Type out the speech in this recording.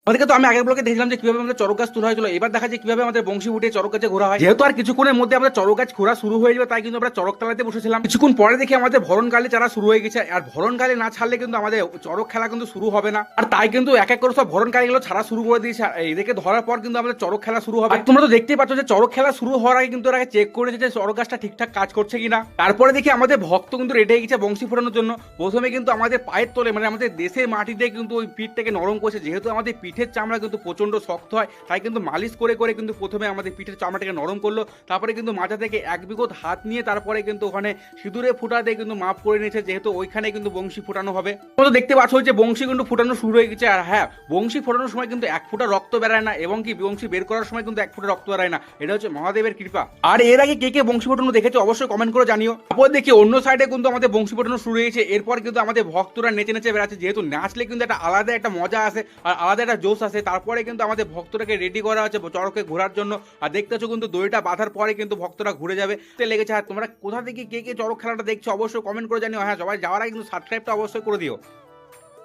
আমাদেরকে তো আমি আগের ব্লকে দেখলাম যে কিভাবে আমাদের চড়ক গাছ তোলা হয়েছিল, এবার দেখা যায় কিভাবে আমাদের বংশী উঠে চড়ক গাছে ঘোরা হয়। যেহেতু আর কিছুক্ষণের মধ্যে আমাদের চড়ক গাছ ঘোরা শুরু হয়ে যাবে, তাই কিন্তু আমরা চড়ক তলাতে বসেছিলাম। কিছুক্ষণ পরে দেখি আমাদের ভরণকালে চারা শুরু হয়ে গেছে, আর ভরণকালে না ছাড়লে কিন্তু আমাদের চড়ক খেলা কিন্তু শুরু হবে না। আর তাই কিন্তু এক এক করে সব ভরণকালে গুলো ছাড়া শুরু করে দিয়েছে, আর এদেরকে ধরার পর কিন্তু আমাদের চড়ক খেলা শুরু হবে। তোমরা তো দেখতেই পাচ্ছ যে চড়ক খেলা শুরু হওয়ার আগে কিন্তু এর আগে চেক করেছে যে চড়ক গাছটা ঠিকঠাক কাজ করছে কিনা। তারপরে দেখি আমাদের ভক্ত কিন্তু রেডি হয়ে গেছে বংশী ফোটানোর জন্য। প্রথমে কিন্তু আমাদের পায়ের তলে মানে আমাদের দেশের মাটিতে কিন্তু ওই পিঠটাকে নরম করছে, যেহেতু আমাদের পিঠের চামড়া কিন্তু প্রচন্ড শক্ত হয়, তাই কিন্তু মালিশ করে করে কিন্তু প্রথমে আমাদের পিঠের চামড়াটাকে নরম করলো। তারপরে কিন্তু মাথা থেকে এক বিগত হাত নিয়ে তারপরে কিন্তু ওখানে সিঁদুরে ফুটা দিয়ে কিন্তু মাপ করে নিয়েছে, যেহেতু ওইখানে কিন্তু বংশী ফুটানো হবে। তোমরা দেখতে পাচ্ছ যে বংশী কিন্তু ফুটানো শুরু হয়ে গেছে। আর হ্যাঁ, বংশী ফোটানোর সময় কিন্তু এক ফোঁটা রক্ত বেরায় না, এবং কি বংশী বের করার সময় কিন্তু এক ফোঁটা রক্ত বেরায় না। এটা হচ্ছে মহাদেবের কৃপা। আর এর আগে কে কে বংশী ফোটানো দেখেছো অবশ্যই কমেন্ট করে জানিও। তারপর দেখি অন্য সাইডে কিন্তু আমাদের বংশী ফোটানো শুরু হয়েছে। এরপর কিন্তু আমাদের ভক্তরা নেচে নেচে বেড়াচ্ছে, যেহেতু নাচলে কিন্তু একটা আলাদা একটা মজা আসে আর আলাদা একটা জোশ আসে। তারপরে কিন্তু আমাদের ভক্তরাকে রেডি করা হচ্ছে চড়কে ঘোরার জন্য। আর দেখতেছো কিন্তু দড়িটা বাঁধার পরে কিন্তু ভক্তরা ঘুরে যাবে লেগেছে। আর তোমরা কোথা থেকে কে কে চড়ক খেলাটা দেখছো অবশ্যই কমেন্ট করে জানিও। হ্যাঁ, সবাই যাওয়ার আগে কিন্তু সাবস্ক্রাইবটা অবশ্যই করে দিও।